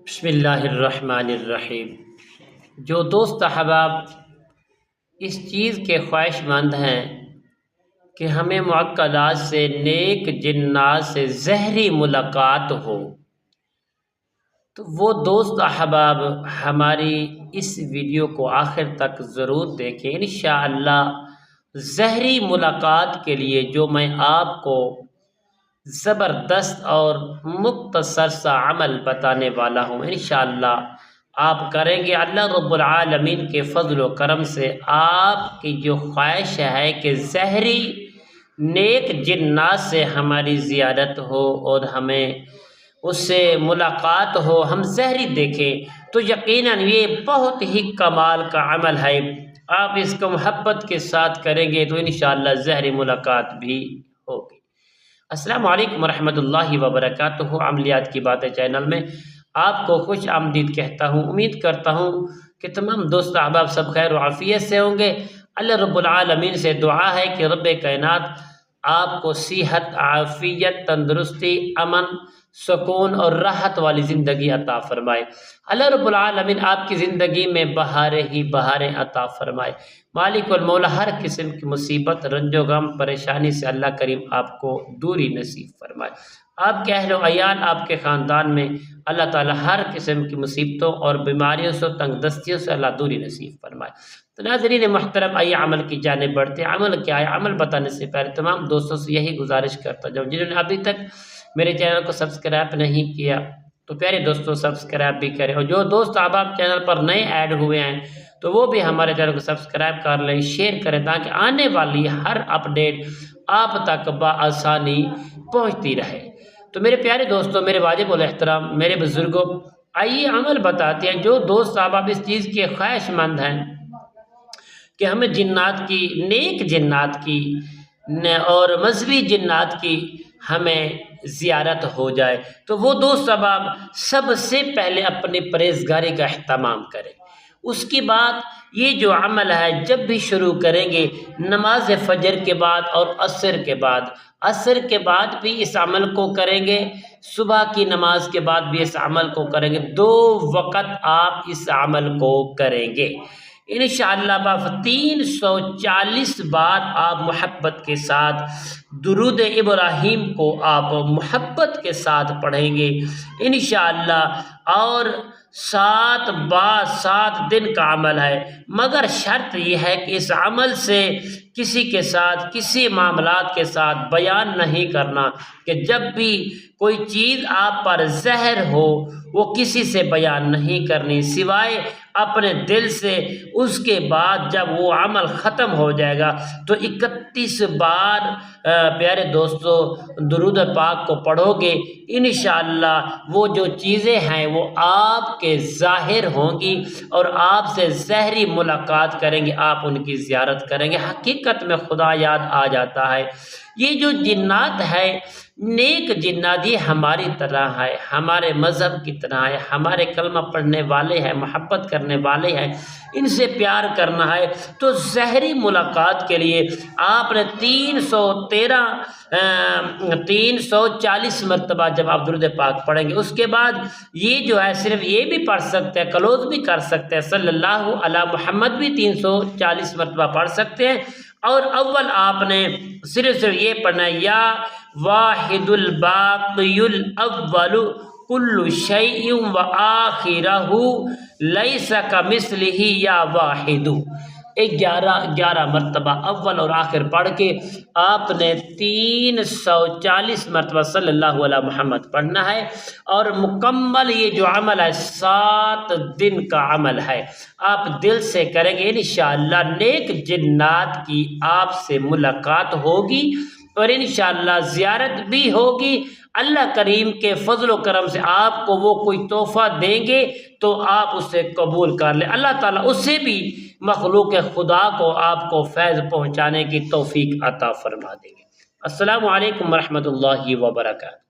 بسم اللہ الرحمن الرحیم۔ جو دوست احباب اس چیز کے خواہش مند ہیں کہ ہمیں معقدات سے، نیک جنات سے زہری ملاقات ہو، تو وہ دوست احباب ہماری اس ویڈیو کو آخر تک ضرور دیکھیں۔ انشاءاللہ زہری ملاقات کے لیے جو میں آپ کو زبردست اور مختصر سا عمل بتانے والا ہوں، انشاءاللہ آپ کریں گے، اللہ رب العالمین کے فضل و کرم سے آپ کی جو خواہش ہے کہ زہری نیک جنات سے ہماری زیارت ہو اور ہمیں اس سے ملاقات ہو، ہم زہری دیکھیں، تو یقیناً یہ بہت ہی کمال کا عمل ہے۔ آپ اس کو محبت کے ساتھ کریں گے تو انشاءاللہ زہری ملاقات بھی ہوگی۔ السلام علیکم ورحمۃ اللہ وبرکاتہ۔ عملیات کی باتیں چینل میں آپ کو خوش آمدید کہتا ہوں۔ امید کرتا ہوں کہ تمام دوست احباب سب خیر و عافیت سے ہوں گے۔ اللہ رب العالمین سے دعا ہے کہ رب کائنات آپ کو صحت، عافیت، تندرستی، امن، سکون اور راحت والی زندگی عطا فرمائے۔ اللہ رب العالمین آپ کی زندگی میں بہاریں ہی بہاریں عطا فرمائے۔ مالک المولا ہر قسم کی مصیبت، رنج و غم، پریشانی سے اللہ کریم آپ کو دوری نصیب فرمائے۔ آپ کے اہل و عیال، آپ کے خاندان میں اللہ تعالی ہر قسم کی مصیبتوں اور بیماریوں سے، تنگ دستیوں سے اللہ دوری نصیب فرمائے۔ تو ناظرین محترم، آئیے عمل کی جانب بڑھتے ہیں۔ عمل کیا ہے؟ عمل بتانے سے پہلے تمام دوستوں سے یہی گزارش کرتا جاؤں جنہوں نے ابھی تک میرے چینل کو سبسکرائب نہیں کیا تو پیارے دوستوں سبسکرائب بھی کریں، اور جو دوست احباب چینل پر نئے ایڈ ہوئے ہیں تو وہ بھی ہمارے چینل کو سبسکرائب کر لیں، شیئر کریں، تاکہ آنے والی ہر اپڈیٹ آپ تک بآسانی پہنچتی رہے۔ تو میرے پیارے دوستوں، میرے واجب الاحترام، میرے بزرگوں، آئیے عمل بتاتے ہیں۔ جو دوست احباب اس چیز کے خواہش مند ہیں کہ ہمیں جنات کی، نیک جنات کی اور مذہبی جنات کی ہمیں زیارت ہو جائے، تو وہ دوست احباب سب سے پہلے اپنی پرہیزگاری کا اہتمام کریں۔ اس کے بعد یہ جو عمل ہے جب بھی شروع کریں گے، نماز فجر کے بعد اور عصر کے بعد، عصر کے بعد بھی اس عمل کو کریں گے، صبح کی نماز کے بعد بھی اس عمل کو کریں گے، 2 وقت آپ اس عمل کو کریں گے۔ انشاءاللہ 340 بار آپ محبت کے ساتھ درود ابراہیم کو آپ محبت کے ساتھ پڑھیں گے انشاءاللہ، اور 7 دن کا عمل ہے، مگر شرط یہ ہے کہ اس عمل سے کسی کے ساتھ، کسی معاملات کے ساتھ بیان نہیں کرنا، کہ جب بھی کوئی چیز آپ پر زہر ہو وہ کسی سے بیان نہیں کرنی سوائے اپنے دل سے۔ اس کے بعد جب وہ عمل ختم ہو جائے گا تو 31 بار پیارے دوستو درود پاک کو پڑھو گے، انشاءاللہ وہ جو چیزیں ہیں وہ آپ کے ظاہر ہوں گی اور آپ سے زہری ملاقات کریں گے، آپ ان کی زیارت کریں گے۔ حقیقت میں خدا یاد آ جاتا ہے۔ یہ جو جنات ہے، نیک جنات، یہ ہماری طرح ہے، ہمارے مذہب کی طرح ہے، ہمارے کلمہ پڑھنے والے ہیں، محبت کرنے والے ہیں، ان سے پیار کرنا ہے۔ تو زہری ملاقات کے لیے آپ نے 340 مرتبہ جب آپ درود پاک پڑھیں گے، اس کے بعد یہ جو ہے صرف یہ بھی پڑھ سکتے ہیں، کلوز بھی کر سکتے ہیں، صلی اللہ علی محمد بھی 340 مرتبہ پڑھ سکتے ہیں، اور اول آپ نے صرف یہ پڑھنا ہے، یا واحد الباقی الاول کل شیء وآخرہ لیس کمثلہ یا واحد۔ 11 مرتبہ اول اور آخر پڑھ کے آپ نے 340 مرتبہ صلی اللہ علیہ محمد پڑھنا ہے، اور مکمل یہ جو عمل ہے 7 دن کا عمل ہے، آپ دل سے کریں گے، انشاءاللہ نیک جنات کی آپ سے ملاقات ہوگی اور انشاءاللہ زیارت بھی ہوگی۔ اللہ کریم کے فضل و کرم سے آپ کو وہ کوئی تحفہ دیں گے تو آپ اسے قبول کر لیں، اللہ تعالیٰ اس سے بھی مخلوق خدا کو آپ کو فیض پہنچانے کی توفیق عطا فرما دیں گے۔ السلام علیکم ورحمۃ اللہ وبرکاتہ۔